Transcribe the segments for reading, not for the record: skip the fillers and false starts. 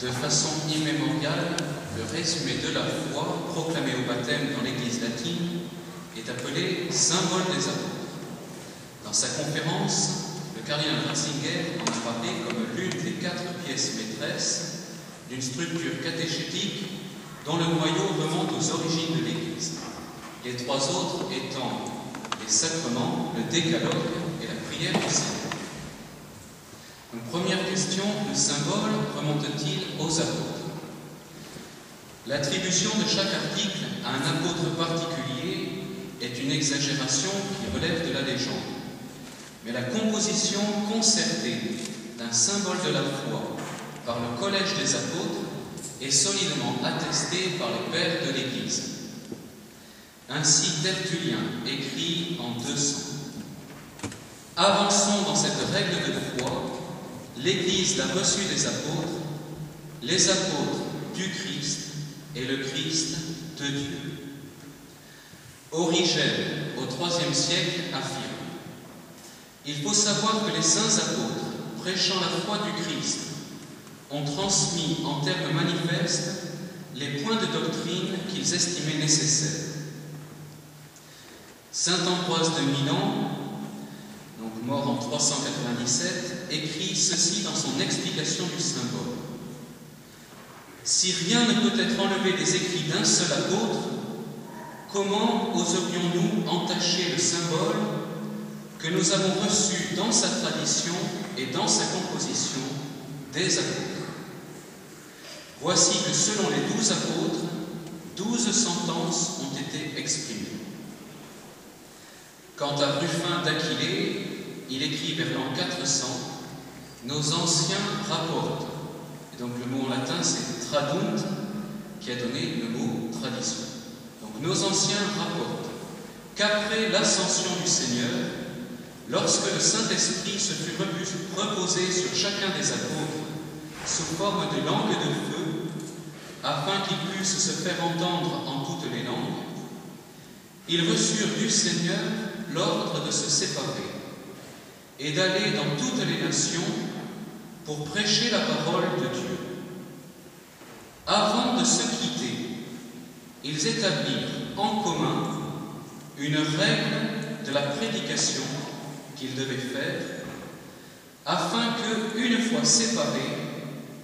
De façon immémoriale, le résumé de la foi proclamé au baptême dans l'Église latine est appelé symbole des apôtres. Dans sa conférence, le cardinal Ratzinger en a parlé comme l'une des 4 pièces maîtresses d'une structure catéchétique dont le noyau remonte aux origines de l'Église, les 3 autres étant les sacrements, le décalogue et la prière du Seigneur. Donc, première question, le symbole remonte-t-il aux apôtres? L'attribution de chaque article à un apôtre particulier est une exagération qui relève de la légende. Mais la composition concertée d'un symbole de la foi par le collège des apôtres est solidement attestée par les pères de l'Église. Ainsi, Tertullien écrit en 200. Avançons dans cette règle de foi. L'Église l'a reçue des apôtres, les apôtres du Christ et le Christ de Dieu. Origène, au IIIe siècle, affirme: il faut savoir que les saints apôtres, prêchant la foi du Christ, ont transmis en termes manifestes les points de doctrine qu'ils estimaient nécessaires. Saint Ambroise de Milan, donc mort en 397, écrit ceci dans son explication du symbole. Si rien ne peut être enlevé des écrits d'un seul apôtre, comment oserions-nous entacher le symbole que nous avons reçu dans sa tradition et dans sa composition des apôtres? Voici que selon les 12 apôtres, 12 sentences ont été exprimées. Quant à Ruffin d'Aquilée, il écrit vers l'an 400 « Nos anciens rapportent ». Et donc le mot en latin c'est tradunt, qui a donné le mot tradition. Donc nos anciens rapportent qu'après l'ascension du Seigneur, lorsque le Saint-Esprit se fut reposé sur chacun des apôtres sous forme de langue de feu, afin qu'ils puissent se faire entendre en toutes les langues, ils reçurent du Seigneur l'ordre de se séparer et d'aller dans toutes les nations pour prêcher la parole de Dieu. Avant de se quitter, ils établirent en commun une règle de la prédication qu'ils devaient faire, afin que, une fois séparés,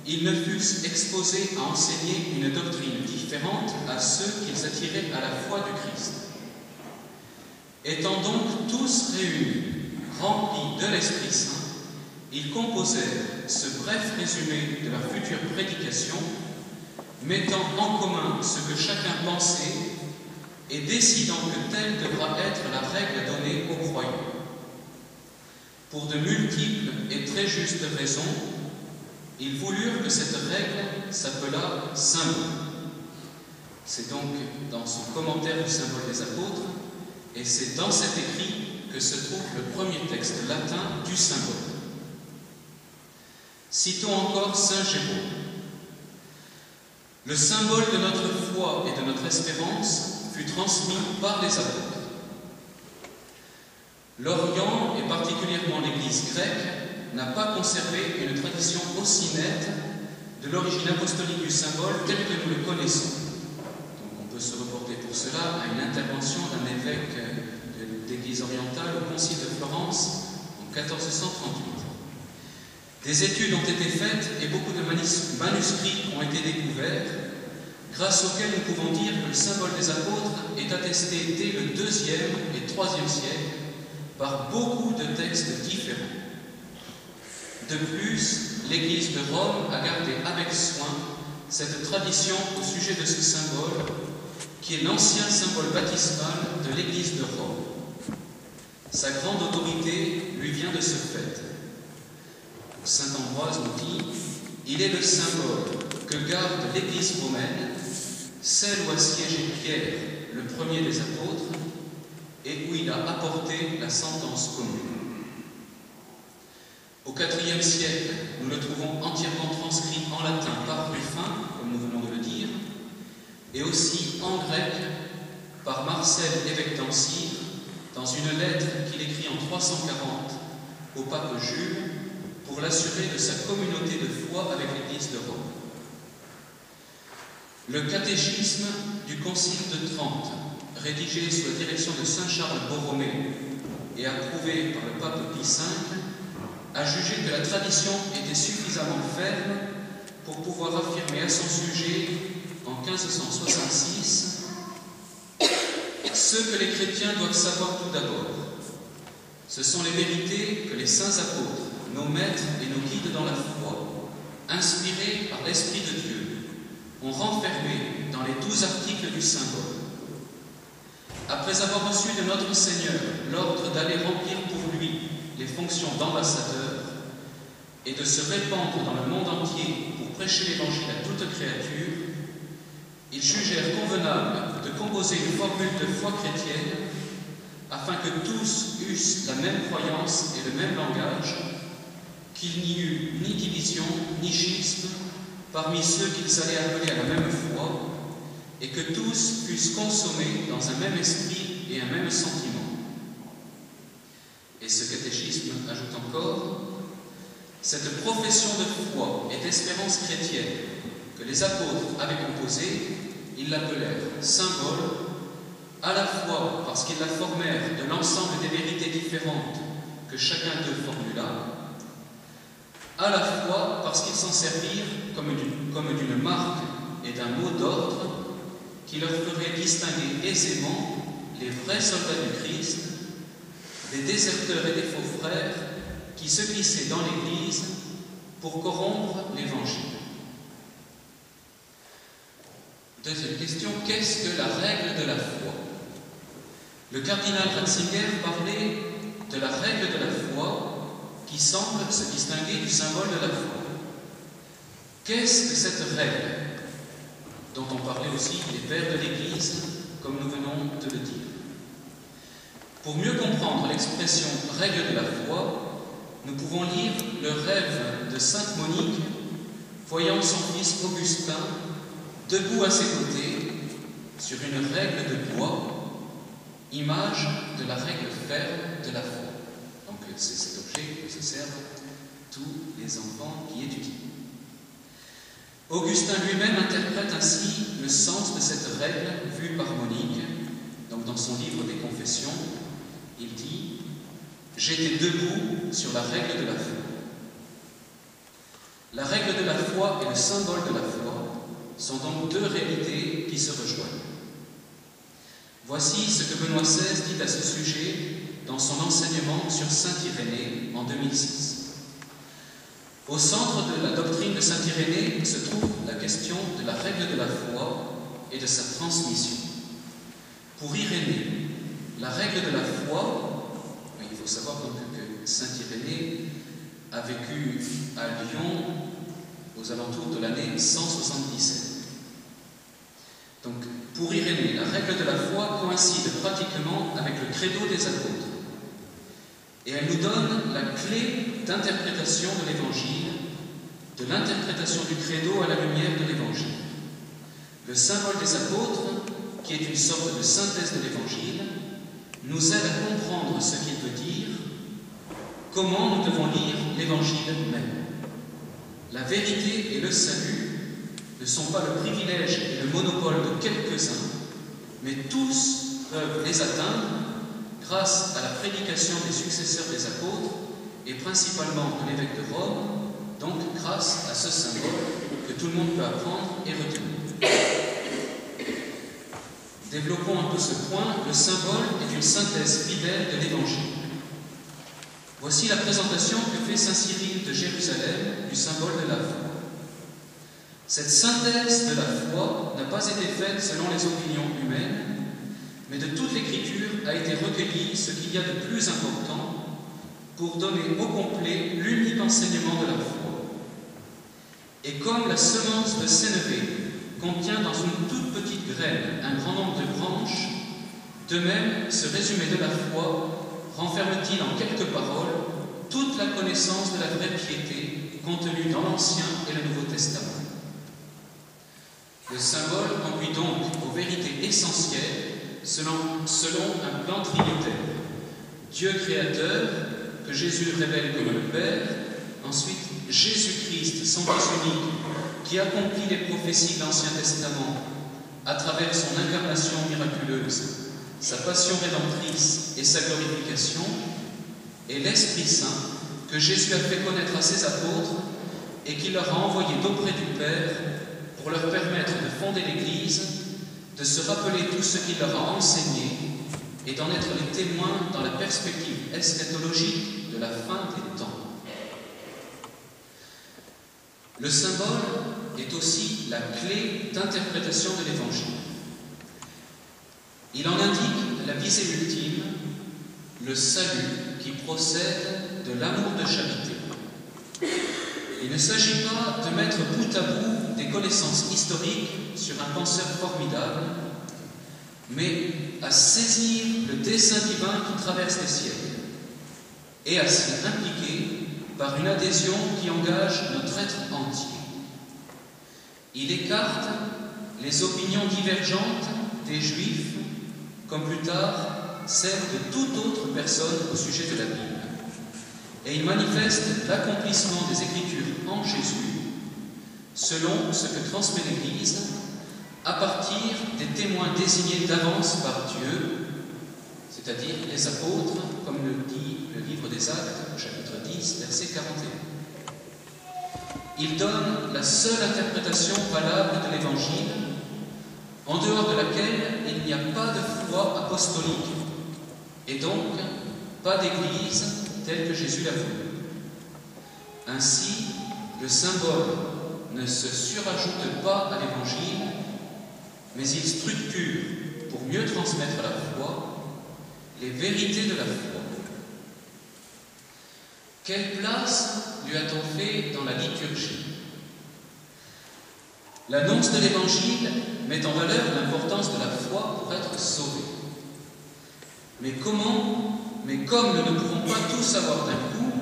ils ne fussent exposés à enseigner une doctrine différente à ceux qu'ils attiraient à la foi du Christ. Étant donc tous réunis, remplis de l'Esprit Saint, ils composèrent ce bref résumé de leur future prédication, mettant en commun ce que chacun pensait et décidant que telle devra être la règle donnée aux croyants. Pour de multiples et très justes raisons, ils voulurent que cette règle s'appelât symbole. C'est donc dans son commentaire du symbole des apôtres, et c'est dans cet écrit que se trouve le premier texte latin du symbole. Citons encore Saint Jérôme. Le symbole de notre foi et de notre espérance fut transmis par les apôtres. L'Orient, et particulièrement l'Église grecque, n'a pas conservé une tradition aussi nette de l'origine apostolique du symbole telle que nous le connaissons. Donc on peut se reporter pour cela à une intervention d'un évêque de l'Église orientale au Concile de Florence en 1438. Des études ont été faites et beaucoup de manuscrits ont été découverts, grâce auxquels nous pouvons dire que le symbole des apôtres est attesté dès le IIe et IIIe siècle par beaucoup de textes différents. De plus, l'Église de Rome a gardé avec soin cette tradition au sujet de ce symbole, qui est l'ancien symbole baptismal de l'Église de Rome. Sa grande autorité lui vient de ce fait. Saint Ambroise nous dit « Il est le symbole que garde l'Église romaine, celle où a siégé Pierre, le premier des apôtres, et où il a apporté la sentence commune. » Au IVe siècle, nous le trouvons entièrement transcrit en latin par Ruffin, comme nous venons de le dire, et aussi en grec par Marcel, évêque d'Ancyre, dans une lettre qu'il écrit en 340 au pape Jules pour l'assurer de sa communauté de foi avec l'Église de Rome. Le catéchisme du Concile de Trente, rédigé sous la direction de saint Charles Borromée et approuvé par le pape Pie V, a jugé que la tradition était suffisamment ferme pour pouvoir affirmer à son sujet, en 1566, ce que les chrétiens doivent savoir tout d'abord. Ce sont les vérités que les saints apôtres, nos maîtres et nos guides dans la foi, inspirés par l'Esprit de Dieu, ont renfermé dans les 12 articles du symbole. Après avoir reçu de notre Seigneur l'ordre d'aller remplir pour lui les fonctions d'ambassadeur et de se répandre dans le monde entier pour prêcher l'Évangile à toute créature, ils jugèrent convenable de composer une formule de foi chrétienne afin que tous eussent la même croyance et le même langage, qu'il n'y eût ni division ni schisme parmi ceux qu'ils allaient appeler à la même foi, et que tous fussent consommés dans un même esprit et un même sentiment. Et ce catéchisme ajoute encore: cette profession de foi et d'espérance chrétienne que les apôtres avaient composée, ils l'appelèrent symbole, à la fois parce qu'ils la formèrent de l'ensemble des vérités différentes que chacun d'eux formula, à la fois parce qu'ils s'en servirent comme d'une marque et d'un mot d'ordre qui leur ferait distinguer aisément les vrais soldats du Christ des déserteurs et des faux frères qui se glissaient dans l'Église pour corrompre l'Évangile. Deuxième question, qu'est-ce que la règle de la foi? Le cardinal Ratzinger parlait de la règle de la foi qui semble se distinguer du symbole de la foi. Qu'est-ce que cette règle dont on parlait aussi les pères de l'Église, comme nous venons de le dire? Pour mieux comprendre l'expression « règle de la foi », nous pouvons lire le rêve de sainte Monique, voyant son fils Augustin debout à ses côtés sur une règle de bois, image de la règle ferme de la foi. Donc c'est cet objet que se servent tous les enfants qui étudient. Augustin lui-même interprète ainsi le sens de cette règle vue par Monique. Donc dans son livre des Confessions, il dit « J'étais debout sur la règle de la foi ». La règle de la foi et le symbole de la foi sont donc deux réalités qui se rejoignent. Voici ce que Benoît XVI dit à ce sujet dans son enseignement sur saint Irénée en 2006. Au centre de la doctrine de saint Irénée se trouve la question de la règle de la foi et de sa transmission. Pour Irénée, la règle de la foi, il faut savoir donc que saint Irénée a vécu à Lyon aux alentours de l'année 177. Donc, pour Irénée, la règle de la foi coïncide pratiquement avec le credo des apôtres. Et elle nous donne la clé d'interprétation de l'Évangile, de l'interprétation du credo à la lumière de l'Évangile. Le symbole des apôtres, qui est une sorte de synthèse de l'Évangile, nous aide à comprendre ce qu'il veut dire, comment nous devons lire l'Évangile même. La vérité et le salut ne sont pas le privilège et le monopole de quelques-uns, mais tous peuvent les atteindre grâce à la prédication des successeurs des apôtres et principalement de l'évêque de Rome, donc grâce à ce symbole que tout le monde peut apprendre et retenir. Développons un peu ce point. Le symbole est une synthèse fidèle de l'Évangile. Voici la présentation que fait saint Cyril de Jérusalem du symbole de la foi. Cette synthèse de la foi n'a pas été faite selon les opinions humaines, mais de toute l'Écriture a été recueilli ce qu'il y a de plus important pour donner au complet l'unique enseignement de la foi. Et comme la semence de sénévé contient dans une toute petite graine un grand nombre de branches, de même ce résumé de la foi renferme-t-il en quelques paroles toute la connaissance de la vraie piété contenue dans l'Ancien et le Nouveau Testament. Le symbole conduit donc aux vérités essentielles selon un plan trinitaire. Dieu créateur, que Jésus révèle comme le Père, ensuite Jésus-Christ, son Fils unique, qui accomplit les prophéties de l'Ancien Testament à travers son incarnation miraculeuse, sa passion rédemptrice et sa glorification, et l'Esprit Saint que Jésus a fait connaître à ses apôtres et qu'il leur a envoyé d'auprès du Père pour leur permettre de fonder l'Église, de se rappeler tout ce qu'il leur a enseigné et d'en être les témoins dans la perspective eschatologique de la fin des temps. Le symbole est aussi la clé d'interprétation de l'Évangile. Il en indique la visée ultime, le salut qui procède de l'amour de charité. Il ne s'agit pas de mettre bout à bout des connaissances historiques sur un penseur formidable, mais à saisir le dessein divin qui traverse les siècles et à s'y impliquer par une adhésion qui engage notre être entier. Il écarte les opinions divergentes des Juifs, comme plus tard celles de toute autre personne au sujet de la Bible. Et il manifeste l'accomplissement des Écritures en Jésus, selon ce que transmet l'Église, à partir des témoins désignés d'avance par Dieu, c'est-à-dire les apôtres, comme le dit le livre des Actes, au chapitre 10, verset 41. Il donne la seule interprétation valable de l'Évangile, en dehors de laquelle il n'y a pas de foi apostolique, et donc pas d'Église telle que Jésus l'a voulu. Ainsi, le symbole ne se surajoute pas à l'Évangile, mais il structure, pour mieux transmettre la foi, les vérités de la foi. Quelle place lui a-t-on fait dans la liturgie? L'annonce de l'Évangile met en valeur l'importance de la foi pour être sauvé. Mais comme nous ne pourrons pas tout savoir d'un coup,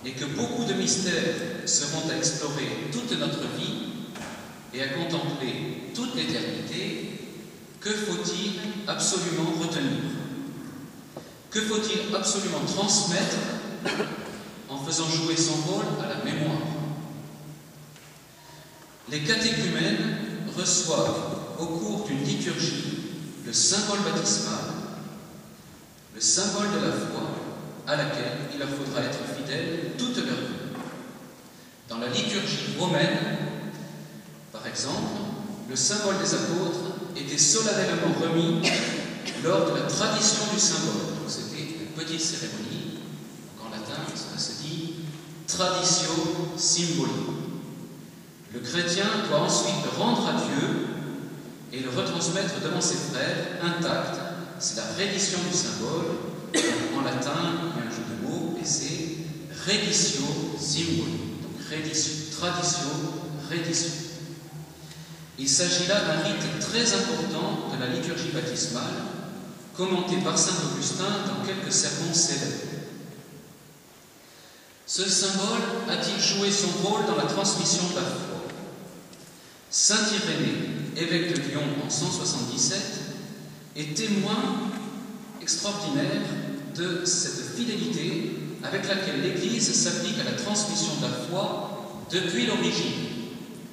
et que beaucoup de mystères seront à explorer toute notre vie et à contempler toute l'éternité, que faut-il absolument retenir? Que faut-il absolument transmettre en faisant jouer son rôle à la mémoire? Les catéchumènes reçoivent au cours d'une liturgie le symbole baptismal, le symbole de la foi, à laquelle il leur faudra être fidèles toute leur vie. Dans la liturgie romaine, par exemple, le symbole des apôtres était solennellement remis lors de la tradition du symbole. C'était une petite cérémonie, en latin, ça se dit traditio symboli. Le chrétien doit ensuite le rendre à Dieu et le retransmettre devant ses frères intact. C'est la reddition du symbole. En latin, il y a un jeu de mots et c'est reditio symboli. Donc traditio, reddition. Il s'agit là d'un rite très important de la liturgie baptismale, commenté par saint Augustin dans quelques sermons célèbres. Ce symbole a-t-il joué son rôle dans la transmission de la foi? Saint Irénée, évêque de Lyon en 177, est témoin extraordinaire de cette fidélité avec laquelle l'Église s'applique à la transmission de la foi depuis l'origine.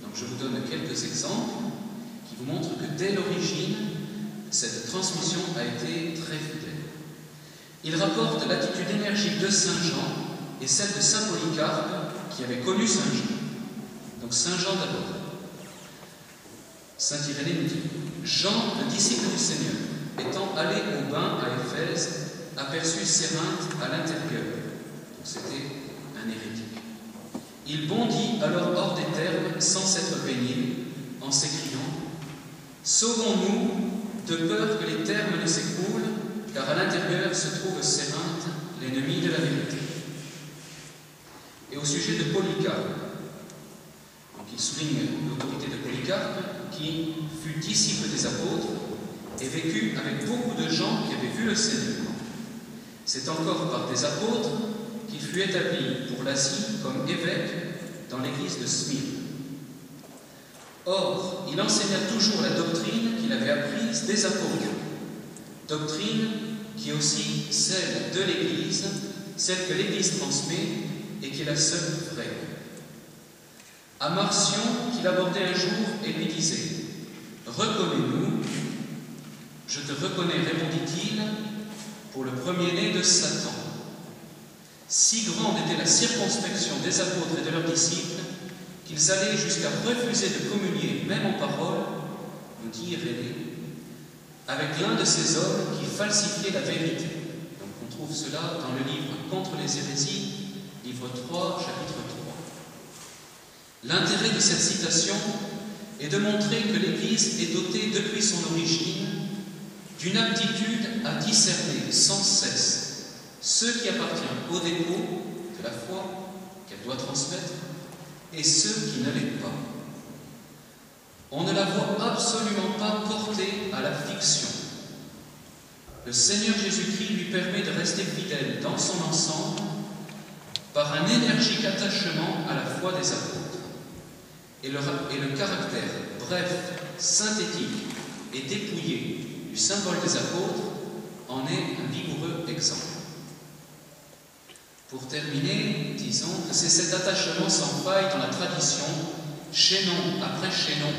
Donc je vous donne quelques exemples qui vous montrent que dès l'origine, cette transmission a été très fidèle. Il rapporte l'attitude énergique de Saint Jean et celle de Saint Polycarpe qui avait connu Saint Jean. Donc Saint Jean d'abord. Saint Irénée nous dit « Jean, le disciple du Seigneur, étant allé au bain à Éphèse, aperçut Cérinthe à l'intérieur. » Donc c'était un hérétique. Il bondit alors hors des termes sans s'être baigné, en s'écriant « Sauvons-nous de peur que les termes ne s'écoulent, car à l'intérieur se trouve Cérinthe, l'ennemi de la vérité. » Et au sujet de Polycarpe, donc il souligne l'autorité de Polycarpe, qui fut disciple des apôtres et vécut avec beaucoup de gens qui avaient vu le Seigneur. C'est encore par des apôtres qu'il fut établi pour l'Asie comme évêque dans l'église de Smyrne. Or, il enseigna toujours la doctrine qu'il avait apprise des apôtres, doctrine qui est aussi celle de l'Église, celle que l'Église transmet et qui est la seule vraie. À Marcion, qu'il abordait un jour et lui disait « Reconnais-nous ». « Je te reconnais, répondit-il, pour le premier-né de Satan. » Si grande était la circonspection des apôtres et de leurs disciples qu'ils allaient jusqu'à refuser de communier, même en parole, nous dit Irénée, avec l'un de ces hommes qui falsifiait la vérité. Donc on trouve cela dans le livre Contre les hérésies, livre 3, chapitre 3. L'intérêt de cette citation est de montrer que l'Église est dotée depuis son origine d'une aptitude à discerner sans cesse ce qui appartient au dépôt de la foi qu'elle doit transmettre et ce qui ne l'est pas. On ne la voit absolument pas portée à la fiction. Le Seigneur Jésus-Christ lui permet de rester fidèle dans son ensemble par un énergique attachement à la foi des apôtres. Et le caractère bref, synthétique et dépouillé du symbole des apôtres en est un vigoureux exemple. Pour terminer, disons que c'est cet attachement sans faille dans la tradition, chaînon après chaînon,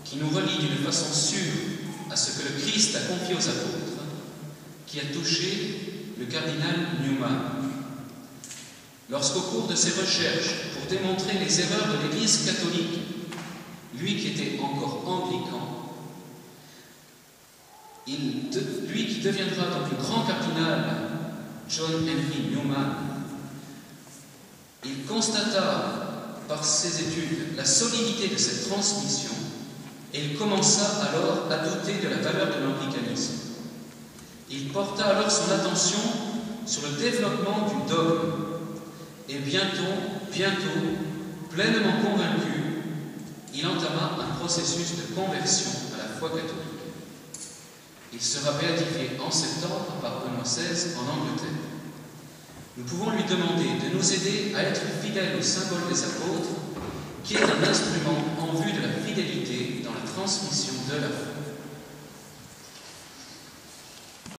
qui nous relie d'une façon sûre à ce que le Christ a confié aux apôtres, qui a touché le cardinal Newman. Lorsqu'au cours de ses recherches pour démontrer les erreurs de l'Église catholique, lui qui était encore anglican, lui qui deviendra donc le grand cardinal John Henry Newman, il constata par ses études la solidité de cette transmission et il commença alors à douter de la valeur de l'anglicanisme. Il porta alors son attention sur le développement du dogme et bientôt, pleinement convaincu, il entama un processus de conversion à la foi catholique. Il sera béatifié en septembre par Benoît XVI en Angleterre. Nous pouvons lui demander de nous aider à être fidèles au symbole des apôtres, qui est un instrument en vue de la fidélité dans la transmission de la foi.